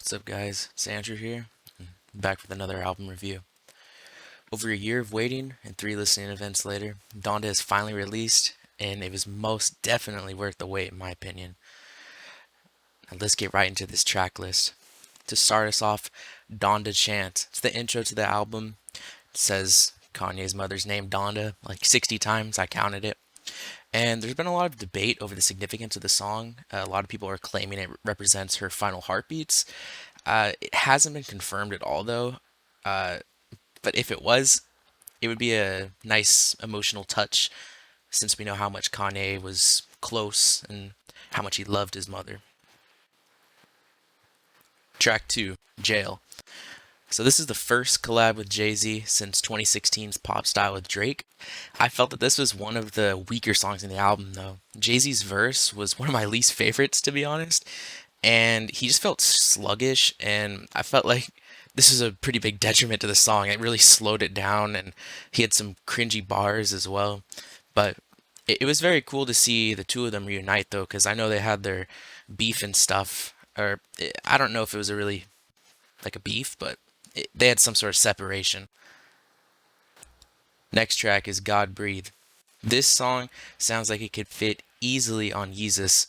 What's up, guys? It's Andrew here, back with another album review. Over a year of waiting and three listening events later, Donda is finally released, and it was most definitely worth the wait, in my opinion. Now, let's get right into this track list. To start us off, Donda Chant. It's the intro to the album. It says Kanye's mother's name, Donda, like 60 times. I counted it. And there's been a lot of debate over the significance of the song. A lot of people are claiming it represents her final heartbeats. It hasn't been confirmed at all, though. Uh, but if it was, it would be a nice emotional touch since we know how much Kanye was close and how much he loved his mother. Track 2, Jail. So this is the first collab with Jay-Z since 2016's Pop Style with Drake. I felt that this was one of the weaker songs in the album, though. Jay-Z's verse was one of my least favorites, to be honest, and he just felt sluggish, and I felt like this is a pretty big detriment to the song. It really slowed it down, and he had some cringy bars as well. But it was very cool to see the two of them reunite, though, because I know they had their beef and stuff. Or I don't know if it was a really like a beef, but they had some sort of separation. Next track is God Breathe. This song sounds like it could fit easily on Yeezus,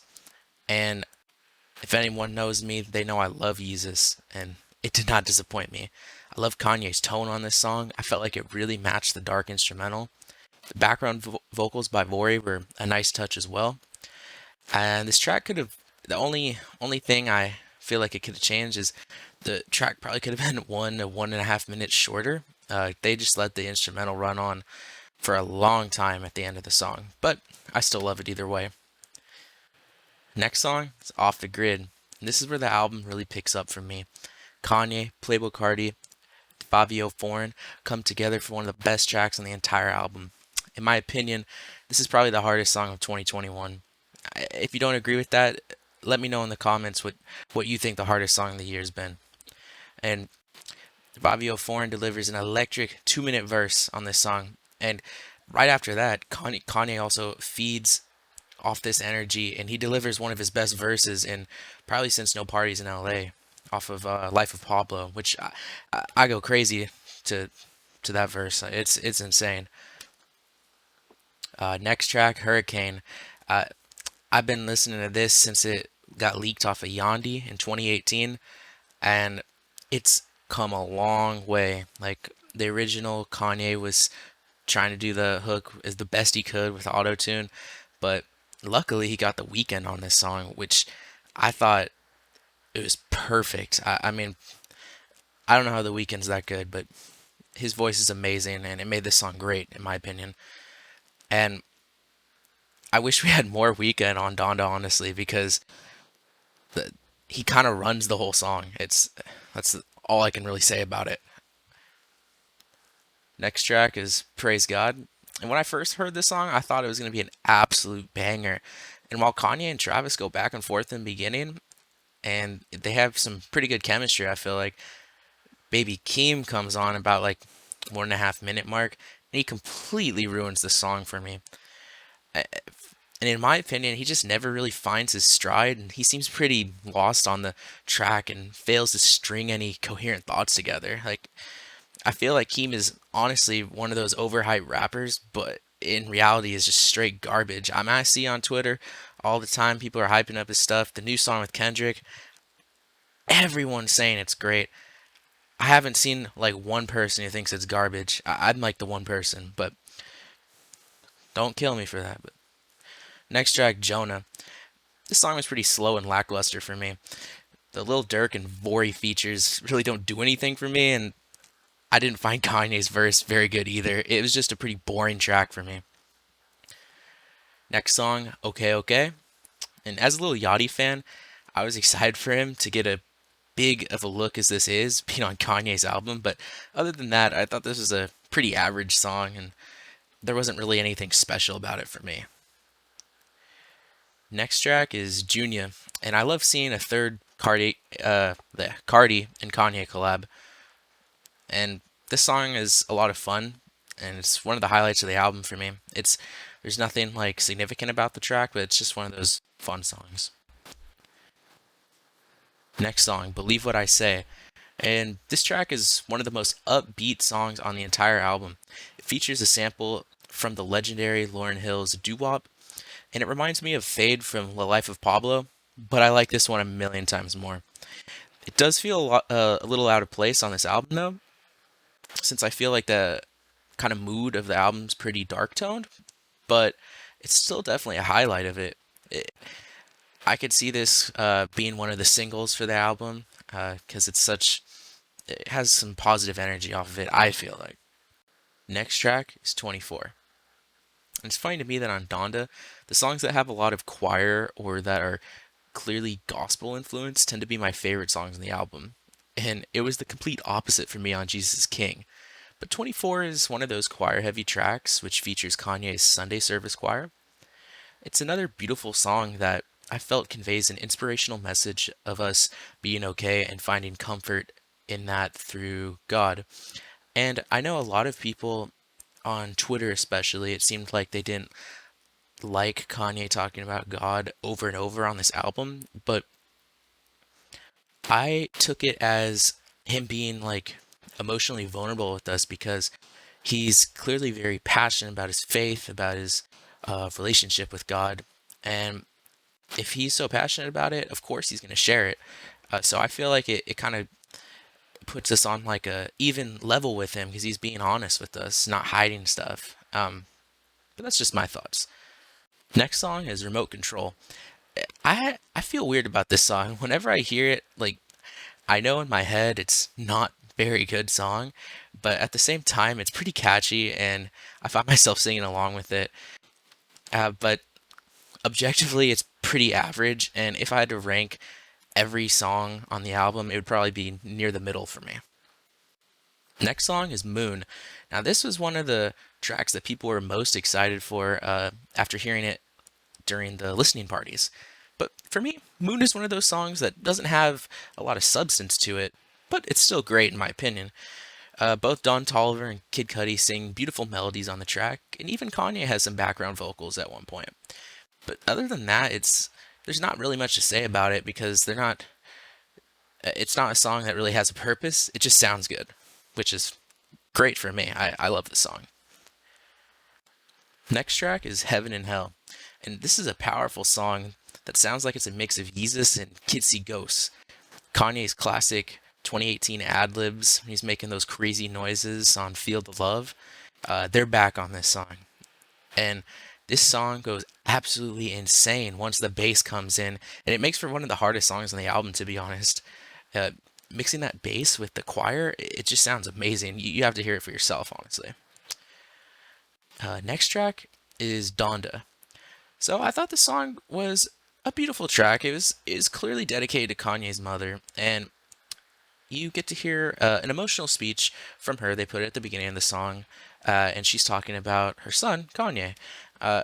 and if anyone knows me, they know I love Yeezus, and it did not disappoint me. I love Kanye's tone on this song. I felt like it really matched the dark instrumental. The background vocals by Vori were a nice touch as well. And this track could have the only thing I feel like it could have changed is the track probably could have been 1 to 1.5 minutes shorter. They just let the instrumental run on for a long time at the end of the song, but I still love it either way. Next song is Off the Grid. And this is where the album really picks up for me. Kanye, Playboi Carti, Fabio Foreign come together for one of the best tracks on the entire album. In my opinion, this is probably the hardest song of 2021. If you don't agree with that, let me know in the comments what you think the hardest song of the year has been. And Fabio Foreign delivers an electric 2-minute verse on this song. And right after that, Kanye also feeds off this energy, and he delivers one of his best verses in probably since No Parties in LA, off of Life of Pablo, which I go crazy to to that verse. It's insane. Next track, Hurricane. Uh, I've been listening to this since it got leaked off of Yandi in 2018, and it's come a long way. Like the original Kanye was trying to do the hook as the best he could with auto tune, but luckily he got the weekend on this song, which I thought it was perfect. I mean, I don't know how the weekend's that good, but his voice is amazing, and it made this song great in my opinion. And I wish we had more weekend on Donda, honestly, because the, he kind of runs the whole song. That's all I can really say about it. Next track is Praise God. And when I first heard this song, I thought it was going to be an absolute banger. And while Kanye and Travis go back and forth in the beginning, and they have some pretty good chemistry, I feel like Baby Keem comes on about like 1.5 minute mark, and he completely ruins the song for me. And in my opinion, he just never really finds his stride, and he seems pretty lost on the track and fails to string any coherent thoughts together. Like, I feel like Keem is honestly one of those overhyped rappers, but in reality is just straight garbage. I mean, I see on Twitter all the time people are hyping up his stuff. The new song with Kendrick, everyone's saying it's great. I haven't seen like one person who thinks it's garbage. I'm like the one person, but don't kill me for that. But next track, Jonah. This song was pretty slow and lackluster for me. The Lil Durk and Vori features really don't do anything for me, and I didn't find Kanye's verse very good either. It was just a pretty boring track for me. Next song, Okay Okay. And as a little Yachty fan, I was excited for him to get a big of a look as this is, being on Kanye's album. But other than that, I thought this was a pretty average song, and there wasn't really anything special about it for me. Next track is Junya, and I love seeing a third Cardi and Kanye collab. And this song is a lot of fun, and it's one of the highlights of the album for me. There's nothing like significant about the track, but it's just one of those fun songs. Next song, Believe What I Say. And this track is one of the most upbeat songs on the entire album. It features a sample from the legendary Lauryn Hill's Doo Wop, and it reminds me of Fade from The Life of Pablo, but I like this one a million times more. It does feel a little out of place on this album though, since I feel like the kind of mood of the album's pretty dark toned, but it's still definitely a highlight of it I could see this being one of the singles for the album because it has some positive energy off of it, I feel like. Next track is 24. And it's funny to me that on Donda, the songs that have a lot of choir or that are clearly gospel influenced tend to be my favorite songs on the album. And it was the complete opposite for me on Jesus is King. But 24 is one of those choir heavy tracks which features Kanye's Sunday service choir. It's another beautiful song that I felt conveys an inspirational message of us being okay and finding comfort in that through God. And I know a lot of people on Twitter, especially, it seemed like they didn't like Kanye talking about God over and over on this album, but I took it as him being like emotionally vulnerable with us because he's clearly very passionate about his faith, about his relationship with God. And if he's so passionate about it, of course he's going to share it. So I feel like it kind of puts us on like a even level with him because he's being honest with us, not hiding stuff. But that's just my thoughts. Next song is Remote Control. I feel weird about this song. Whenever I hear it, like I know in my head it's not very good song, but at the same time it's pretty catchy and I find myself singing along with it. But objectively, it's pretty average, and if I had to rank every song on the album, it would probably be near the middle for me. Next song is Moon. Now, this was one of the tracks that people were most excited for after hearing it during the listening parties. But for me, Moon is one of those songs that doesn't have a lot of substance to it, but it's still great in my opinion. Both Don Toliver and Kid Cudi sing beautiful melodies on the track, and even Kanye has some background vocals at one point. But other than that, it's there's not really much to say about it because they're not. It's not a song that really has a purpose. It just sounds good, which is great for me. I love the song. Next track is Heaven and Hell, and this is a powerful song that sounds like it's a mix of Yeezus and Kids See Ghosts. Kanye's classic 2018 ad libs, he's making those crazy noises on Feel the Love. They're back on this song. And this song goes absolutely insane once the bass comes in, and it makes for one of the hardest songs on the album, to be honest. Uh, Mixing that bass with the choir, it just sounds amazing. You have to hear it for yourself, honestly. Next track is Donda. So I thought the song was a beautiful track. It was clearly dedicated to Kanye's mother, and you get to hear an emotional speech from her. They put it at the beginning of the song, and she's talking about her son, Kanye. Uh,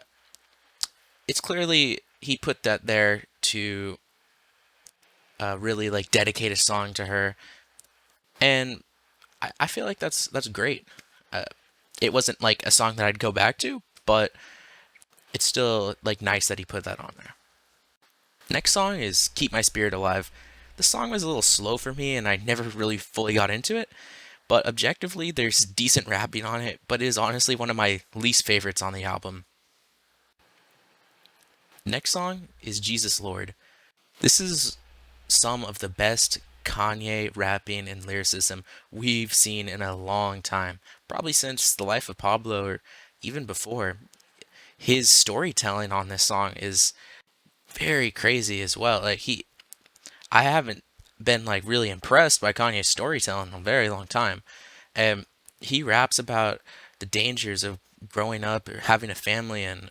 it's clearly he put that there to really like dedicate a song to her, and I feel like that's great. Uh, it wasn't like a song that I'd go back to, but it's still like nice that he put that on there. Next song is Keep My Spirit Alive. The song was a little slow for me, and I never really fully got into it. But objectively, there's decent rapping on it, but it is honestly one of my least favorites on the album. Next song is Jesus Lord. This is some of the best Kanye rapping and lyricism we've seen in a long time, probably since The Life of Pablo or even before. His storytelling on this song is very crazy as well. I haven't been like really impressed by Kanye's storytelling in a very long time. And he raps about the dangers of growing up or having a family in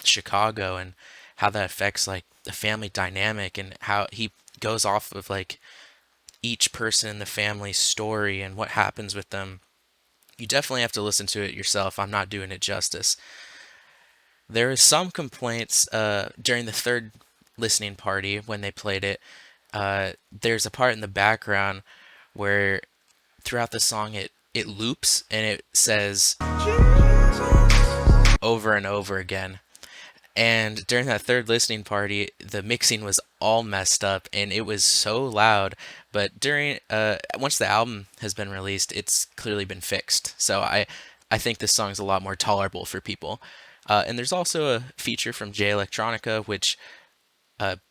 Chicago and how that affects like the family dynamic and how he goes off of like each person in the family's story and what happens with them. You definitely have to listen to it yourself. I'm not doing it justice. There are some complaints during the third listening party when they played it. There's a part in the background where throughout the song it loops and it says over and over again. And during that third listening party, the mixing was all messed up and it was so loud. But during once the album has been released, it's clearly been fixed. So I think this song's a lot more tolerable for people. And there's also a feature from Jay Electronica, which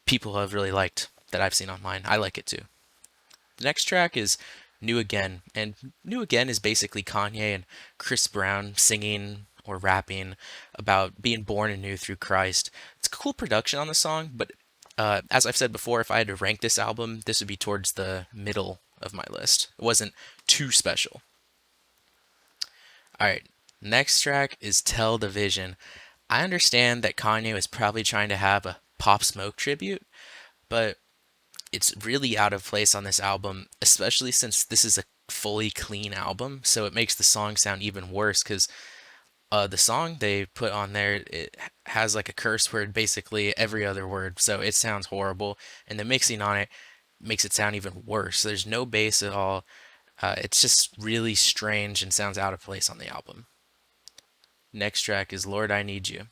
people have really liked that I've seen online. I like it too. The next track is New Again, and New Again is basically Kanye and Chris Brown singing or rapping about being born anew through Christ. It's cool production on the song, but as I've said before, if I had to rank this album, this would be towards the middle of my list. It wasn't too special. All right, next track is Tell the Vision. I understand that Kanye was probably trying to have a Pop Smoke tribute, but it's really out of place on this album, especially since this is a fully clean album. So it makes the song sound even worse because the song they put on there, it has like a curse word basically every other word. So it sounds horrible. And the mixing on it makes it sound even worse. There's no bass at all. It's just really strange and sounds out of place on the album. Next track is Lord, I Need You.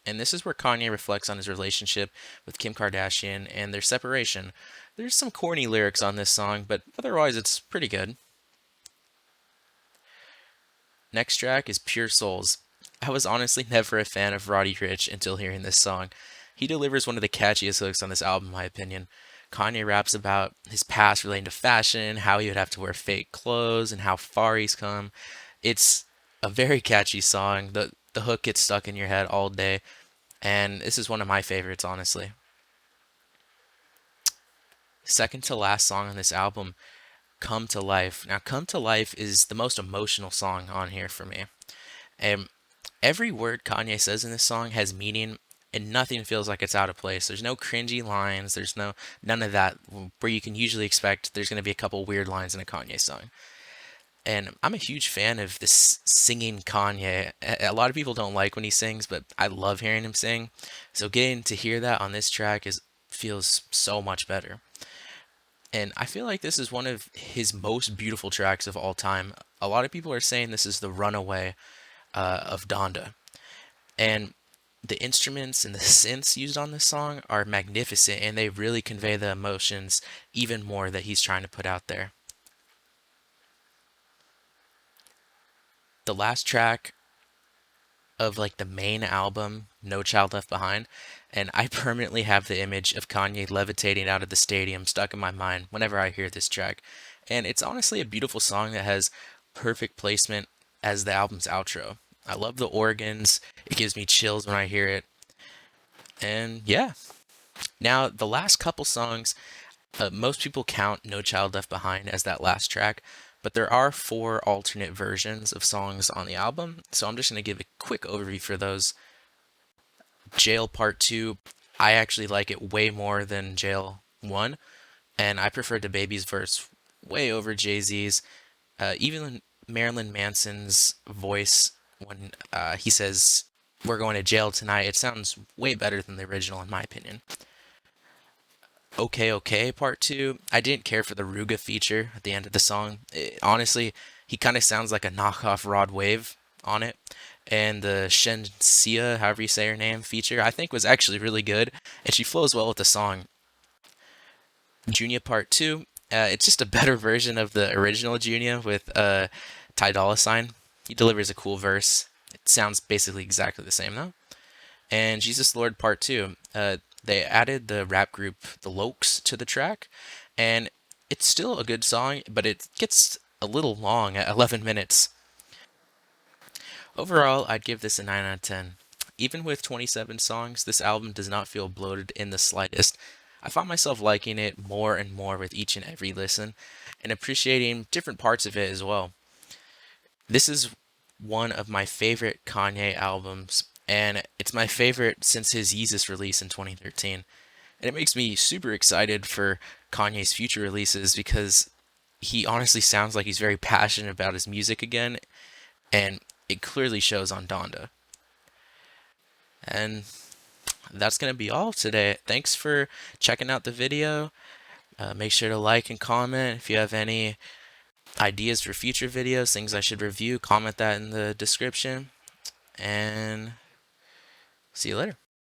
And this is where Kanye reflects on his relationship with Kim Kardashian and their separation. There's some corny lyrics on this song, but otherwise it's pretty good. Next track is Pure Souls. I was honestly never a fan of Roddy Ricch until hearing this song. He delivers one of the catchiest hooks on this album, in my opinion. Kanye raps about his past relating to fashion, how he would have to wear fake clothes, and how far he's come. It's a very catchy song. The hook gets stuck in your head all day, and this is one of my favorites, honestly. Second to last song on this album, Come to Life. Now, Come to Life is the most emotional song on here for me. And every word Kanye says in this song has meaning and nothing feels like it's out of place. There's no cringy lines, there's none of that where you can usually expect there's going to be a couple weird lines in a Kanye song. And I'm a huge fan of this singing Kanye. A lot of people don't like when he sings, but I love hearing him sing. So getting to hear that on this track is feels so much better. And I feel like this is one of his most beautiful tracks of all time. A lot of people are saying this is the runaway of Donda. And the instruments and the synths used on this song are magnificent and they really convey the emotions even more that he's trying to put out there. The last track of like the main album, No Child Left Behind, and I permanently have the image of Kanye levitating out of the stadium stuck in my mind whenever I hear this track. And it's honestly a beautiful song that has perfect placement as the album's outro. I love the organs. It gives me chills when I hear it. And yeah. Now, the last couple songs, most people count No Child Left Behind as that last track, but there are four alternate versions of songs on the album, so I'm just going to give a quick overview for those. Jail Part 2, I actually like it way more than Jail 1, and I prefer DaBaby's verse way over Jay-Z's. Even Marilyn Manson's voice when he says, "We're going to jail tonight," it sounds way better than the original, in my opinion. Okay Okay Part 2, I didn't care for the Ruga feature at the end of the song. Honestly, he kind of sounds like a knockoff Rod Wave on it. And the Shensia, however you say her name, feature, I think was actually really good. And she flows well with the song. Junya Part 2, it's just a better version of the original Junya with Ty Dolla Sign. He delivers a cool verse. It sounds basically exactly the same though. And Jesus Lord Part 2. They added the rap group The Lokes to the track, and it's still a good song, but it gets a little long at 11 minutes. Overall, I'd give this a 9 out of 10. Even with 27 songs, this album does not feel bloated in the slightest. I found myself liking it more and more with each and every listen, and appreciating different parts of it as well. This is one of my favorite Kanye albums, and it's my favorite since his Yeezus release in 2013. And it makes me super excited for Kanye's future releases because he honestly sounds like he's very passionate about his music again, and it clearly shows on Donda. And that's going to be all today. Thanks for checking out the video. Make sure to like and comment. If you have any ideas for future videos, things I should review, comment that in the description. And see you later.